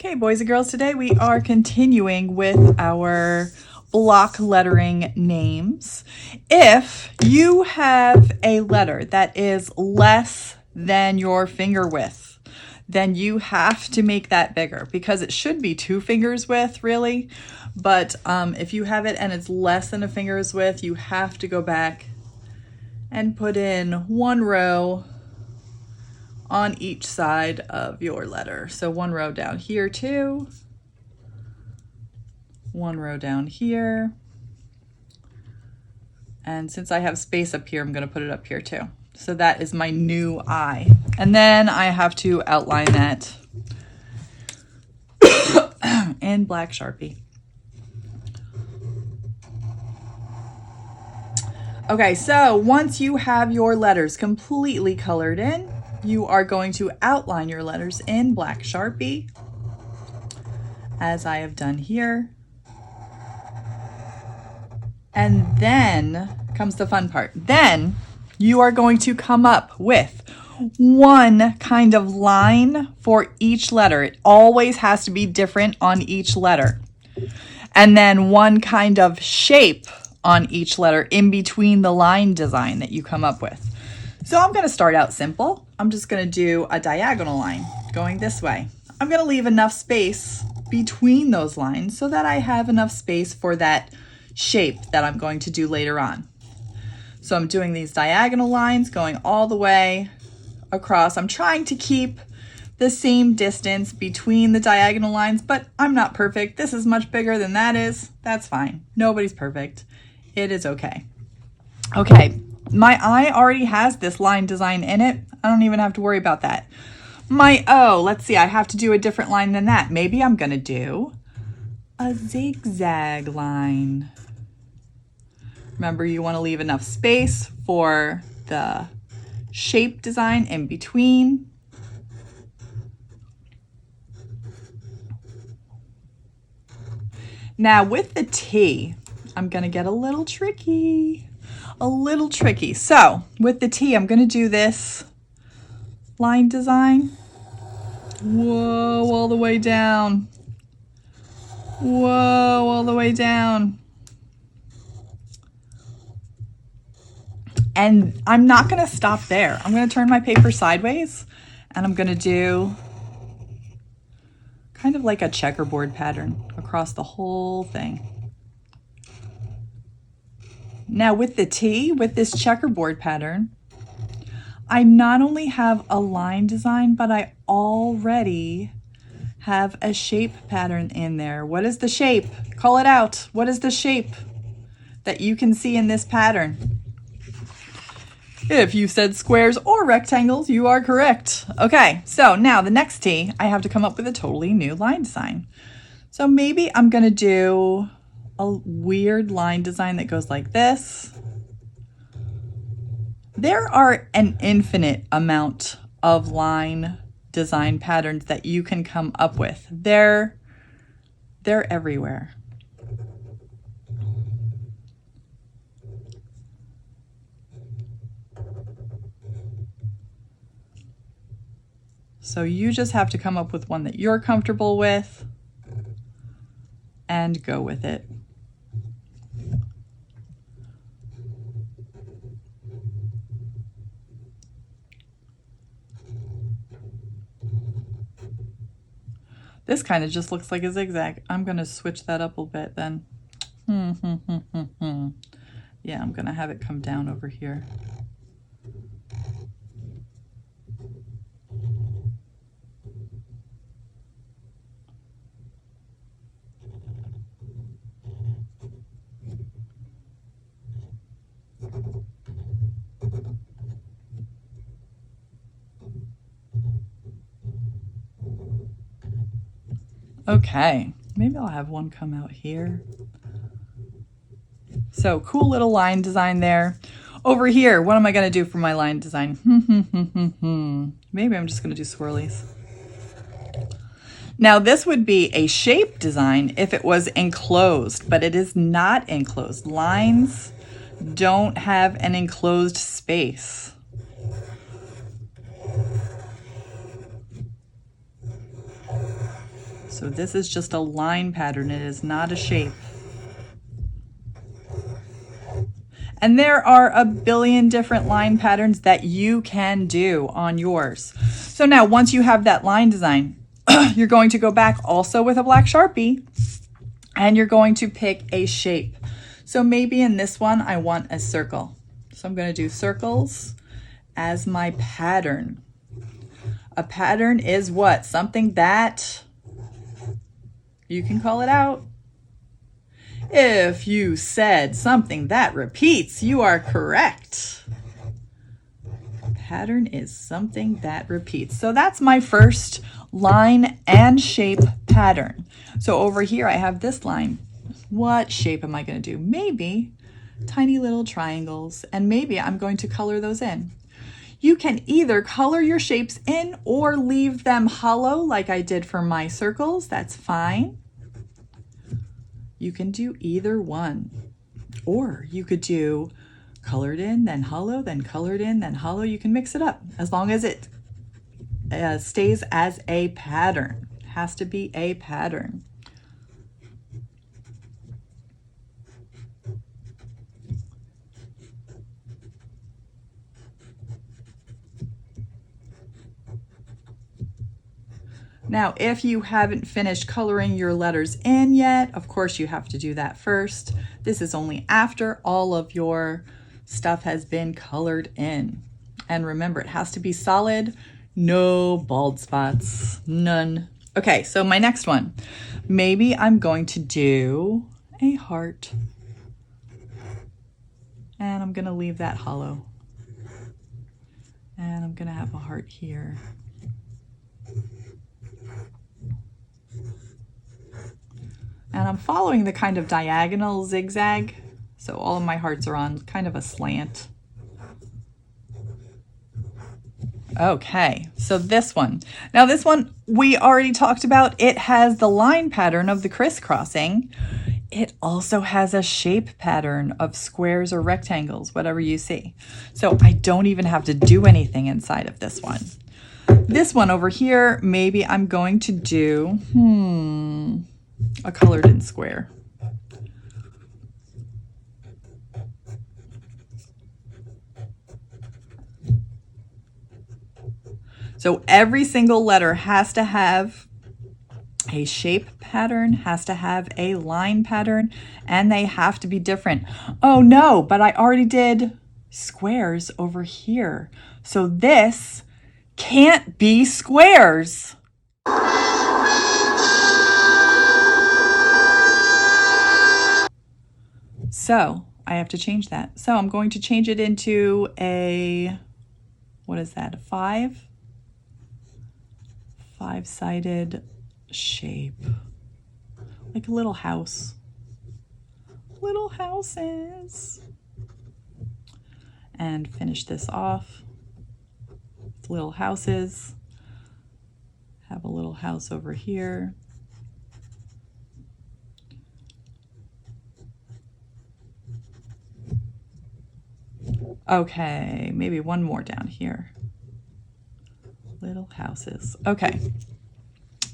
Okay, boys and girls, today we are continuing with our block lettering names. If you have a letter that is less than your finger width, then you have to make that bigger because it should be 2 fingers width really. But if you have it and it's less than a finger's width, you have to go back and put in 1 row on each side of your letter. So 1 row down here too, 1 row down here, and since I have space up here, I'm going to put it up here too. So that is my new I. And then I have to outline that in black Sharpie. Okay, so once you have your letters completely colored in, you are going to outline your letters in black Sharpie, as I have done here. And then comes the fun part. Then you are going to come up with one kind of line for each letter. It always has to be different on each letter. And then one kind of shape on each letter in between the line design that you come up with. So I'm going to start out simple. I'm just going to do a diagonal line going this way. I'm going to leave enough space between those lines so that I have enough space for that shape that I'm going to do later on. So I'm doing these diagonal lines going all the way across. I'm trying to keep the same distance between the diagonal lines, but I'm not perfect. This is much bigger than that is. That's fine. Nobody's perfect. It is okay. Okay. My I already has this line design in it. I don't even have to worry about that. My O, let's see, I have to do a different line than that. Maybe I'm going to do a zigzag line. Remember, you want to leave enough space for the shape design in between. Now with the T, I'm going to get a little tricky. So with the T, I'm going to do this line design. Whoa, all the way down. Whoa, all the way down. And I'm not going to stop there. I'm going to turn my paper sideways and I'm going to do kind of like a checkerboard pattern across the whole thing. Now with the T, with this checkerboard pattern, I not only have a line design, but I already have a shape pattern in there. What is the shape? Call it out. What is the shape that you can see in this pattern? If you said squares or rectangles, you are correct. Okay, so now the next T, I have to come up with a totally new line design. So maybe I'm going to do a weird line design that goes like this. There are an infinite amount of line design patterns that you can come up with. They're everywhere. So you just have to come up with one that you're comfortable with and go with it. This kind of just looks like a zigzag. I'm going to switch that up a bit then. Yeah, I'm going to have it come down over here. Okay, maybe I'll have one come out here. So cool little line design there. Over here, what am I going to do for my line design? Maybe I'm just going to do swirlies. Now this would be a shape design if it was enclosed, but it is not enclosed. Lines don't have an enclosed space. So this is just a line pattern. It is not a shape. And there are a billion different line patterns that you can do on yours. So now once you have that line design, you're going to go back also with a black Sharpie and you're going to pick a shape. So maybe in this one, I want a circle. So I'm going to do circles as my pattern. A pattern is what? Something that you can call it out. If you said something that repeats, you are correct. Pattern is something that repeats. So that's my first line and shape pattern. So over here I have this line. What shape am I going to do? Maybe tiny little triangles, and maybe I'm going to color those in. You can either color your shapes in or leave them hollow like I did for my circles. That's fine. You can do either one. Or you could do colored in, then hollow, then colored in, then hollow. You can mix it up as long as it stays as a pattern. It has to be a pattern. Now, if you haven't finished coloring your letters in yet, of course you have to do that first. This is only after all of your stuff has been colored in. And remember, it has to be solid, no bald spots, none. Okay, so my next one. Maybe I'm going to do a heart. And I'm gonna leave that hollow. And I'm gonna have a heart here. And I'm following the kind of diagonal zigzag. So all of my hearts are on kind of a slant. Okay, so this one. Now this one we already talked about. It has the line pattern of the crisscrossing. It also has a shape pattern of squares or rectangles, whatever you see. So I don't even have to do anything inside of this one. This one over here, maybe I'm going to do, a colored in square. So every single letter has to have a shape pattern, has to have a line pattern, and they have to be different. Oh no, but I already did squares over here. So this can't be squares. So I have to change that. So I'm going to change it into a, what is that, a five-sided shape, like a little house. Little houses. And finish this off with little houses. Have a little house over here. Okay, maybe one more down here. Little houses. Okay.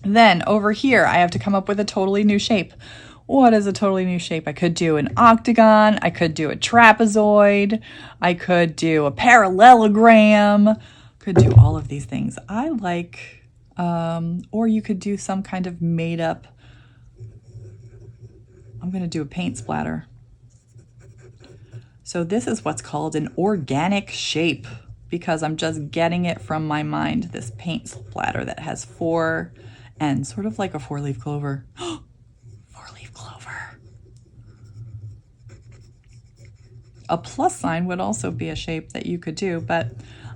Then over here, I have to come up with a totally new shape. What is a totally new shape? I could do an octagon. I could do a trapezoid. I could do a parallelogram. Could do all of these things. I like, or you could do some kind of made up. I'm going to do a paint splatter. So this is what's called an organic shape because I'm just getting it from my mind, this paint splatter that has 4 ends, sort of like a 4-leaf clover. 4-leaf clover. A plus sign would also be a shape that you could do, but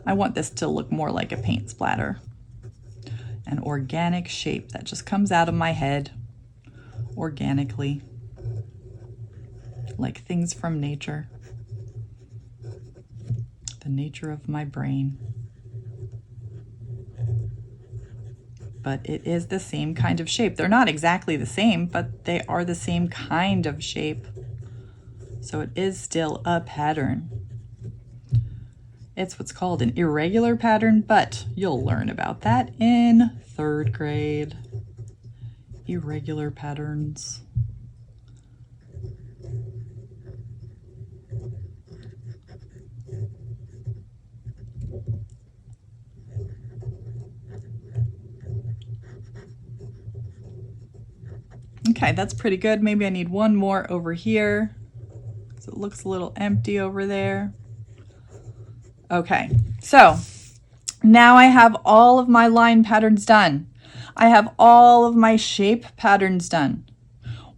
I want this to look more like a paint splatter. An organic shape that just comes out of my head organically, like things from nature. The nature of my brain. But it is the same kind of shape. They're not exactly the same, but they are the same kind of shape. So it is still a pattern. It's what's called an irregular pattern, but you'll learn about that in 3rd grade. irregular patterns. Okay, that's pretty good. Maybe I need one more over here, because it looks a little empty over there. Okay, so now I have all of my line patterns done. I have all of my shape patterns done.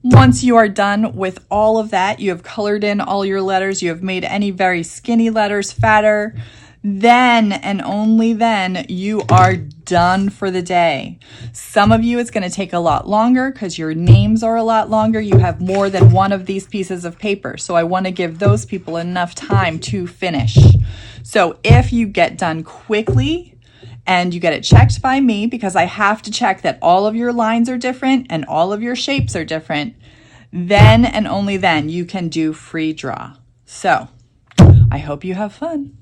Once you are done with all of that, you have colored in all your letters, you have made any very skinny letters fatter, then and only then you are done for the day. Some of you it's going to take a lot longer because your names are a lot longer. You have more than one of these pieces of paper. So I want to give those people enough time to finish. So if you get done quickly and you get it checked by me, because I have to check that all of your lines are different and all of your shapes are different, then and only then you can do free draw. So I hope you have fun.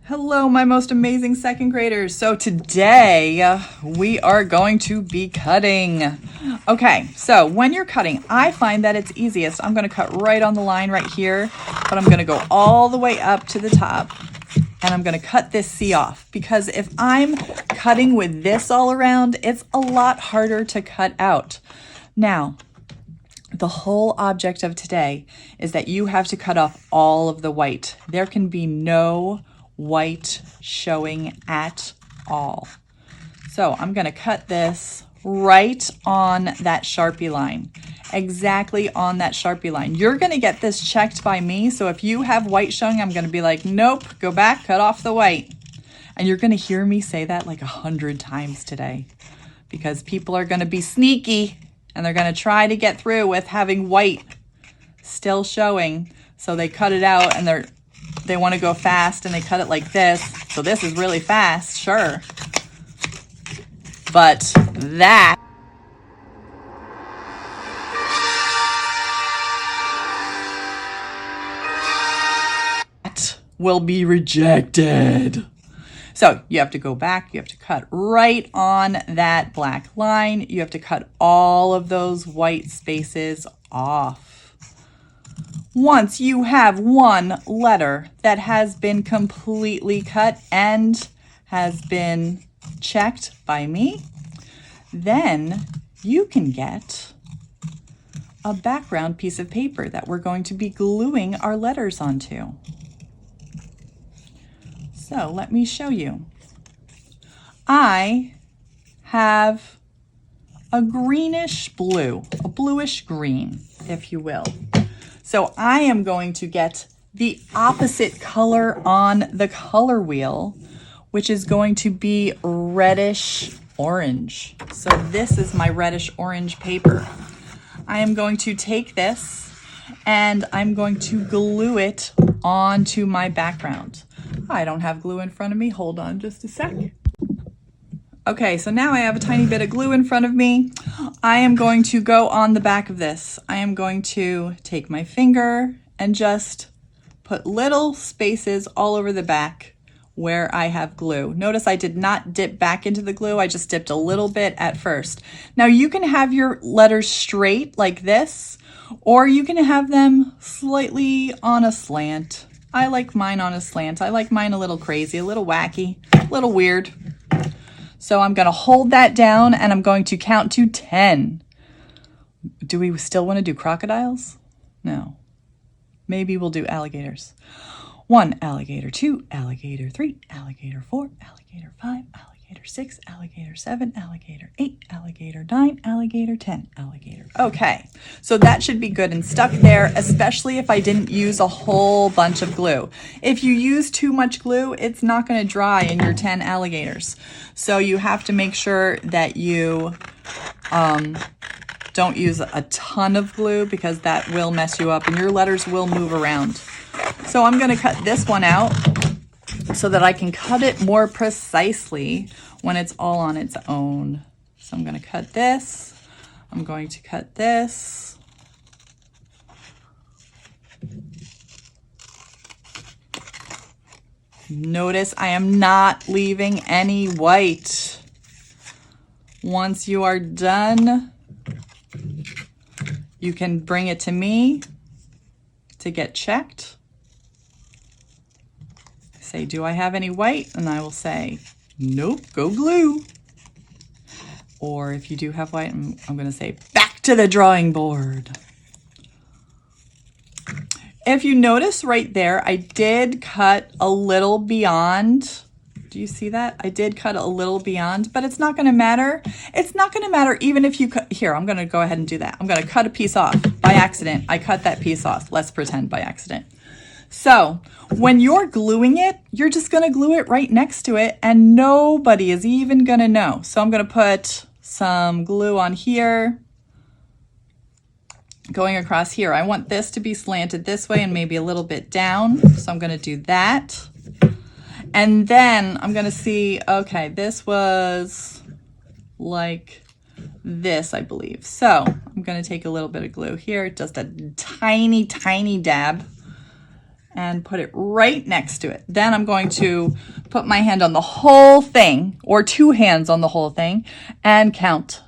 Hello, my most amazing second graders. So today we are going to be cutting. Okay, so when you're cutting, I find that it's easiest. I'm going to cut right on the line right here, but I'm going to go all the way up to the top and I'm going to cut this C off, because if I'm cutting with this all around, it's a lot harder to cut out. Now, the whole object of today is that you have to cut off all of the white. There can be no white showing at all. So I'm going to cut this right on that Sharpie line, exactly on that Sharpie line. You're going to get this checked by me. So if you have white showing, I'm going to be like, nope, go back, cut off the white. And you're going to hear me say that like 100 times today, because people are going to be sneaky and they're going to try to get through with having white still showing. So they cut it out and they want to go fast and they cut it like this. So this is really fast, sure. But that will be rejected. So you have to go back, you have to cut right on that black line. You have to cut all of those white spaces off. Once you have one letter that has been completely cut and has been checked by me, then you can get a background piece of paper that we're going to be gluing our letters onto. So let me show you. I have a greenish blue, a bluish green, if you will. So I am going to get the opposite color on the color wheel, which is going to be reddish orange. So this is my reddish orange paper. I am going to take this and I'm going to glue it onto my background. I don't have glue in front of me. Hold on just a sec. Okay, so now I have a tiny bit of glue in front of me. I am going to go on the back of this. I am going to take my finger and just put little spaces all over the back where I have glue. Notice I did not dip back into the glue. I just dipped a little bit at first. Now you can have your letters straight like this, or you can have them slightly on a slant. I like mine on a slant. I like mine a little crazy, a little wacky, a little weird. So I'm going to hold that down and I'm going to count to 10. Do we still want to do crocodiles? No. Maybe we'll do alligators. 1 alligator, 2 alligator, 3 alligator, 4 alligator, 5 alligator, 6 alligator, 7 alligator, 8 alligator, 9 alligator, 10 alligator. Okay, so that should be good and stuck there, especially if I didn't use a whole bunch of glue. If you use too much glue, it's not going to dry in your 10 alligators. So you have to make sure that you don't use a ton of glue because that will mess you up and your letters will move around. So I'm going to cut this one out so that I can cut it more precisely when it's all on its own. So I'm going to cut this. I'm going to cut this. Notice I am not leaving any white. Once you are done, you can bring it to me to get checked. Say, do I have any white? And I will say, nope, go glue. Or if you do have white, I'm going to say, back to the drawing board. If you notice right there, I did cut a little beyond. Do you see that? I did cut a little beyond, but it's not going to matter. It's not going to matter even if you cut. Here, I'm going to go ahead and do that. I'm going to cut a piece off by accident. I cut that piece off. Let's pretend by accident. So when you're gluing it, you're just going to glue it right next to it and nobody is even going to know. So I'm going to put some glue on here. Going across here. I want this to be slanted this way and maybe a little bit down. So I'm going to do that. And then I'm going to see, okay, this was like this, I believe. So I'm going to take a little bit of glue here, just a tiny, tiny dab, and put it right next to it. Then I'm going to put my hand on the whole thing, or 2 hands on the whole thing, and count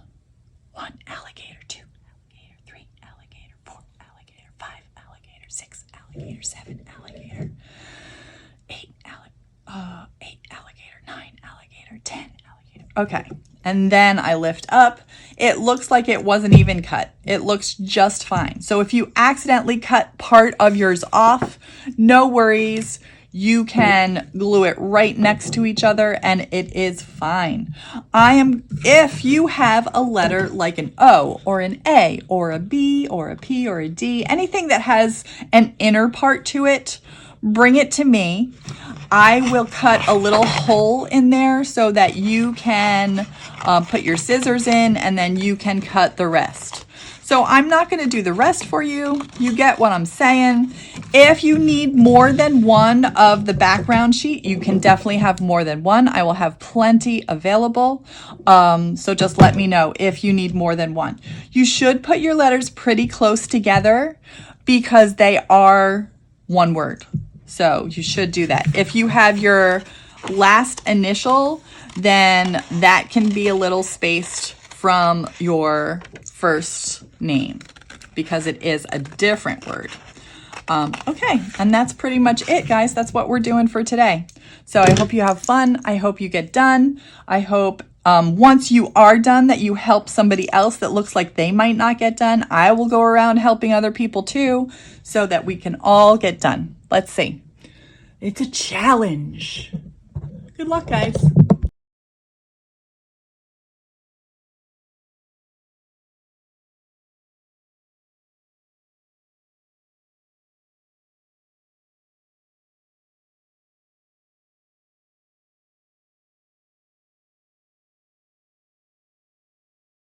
1 alligator, 2 alligator, 3 alligator, 4 alligator, 5 alligator, 6 alligator, 7 alligator, 8 alligator, 9 alligator, 10 alligator. Okay, and then I lift up. It looks like it wasn't even cut. It looks just fine. So if you accidentally cut part of yours off, no worries. You can glue it right next to each other and it is fine. If you have a letter like an O or an A or a B or a P or a D, anything that has an inner part to it, bring it to me. I will cut a little hole in there so that you can put your scissors in and then you can cut the rest. So I'm not going to do the rest for you. You get what I'm saying. If you need more than one of the background sheet, you can definitely have more than one. I will have plenty available. So just let me know if you need more than one. You should put your letters pretty close together because they are one word. So you should do that. If you have your last initial, then that can be a little spaced from your first name because it is a different word. Okay, and that's pretty much it, guys. That's what we're doing for today. So I hope you have fun. I hope you get done. I hope once you are done that you help somebody else that looks like they might not get done. I will go around helping other people too so that we can all get done. Let's see. It's a challenge. Good luck, guys.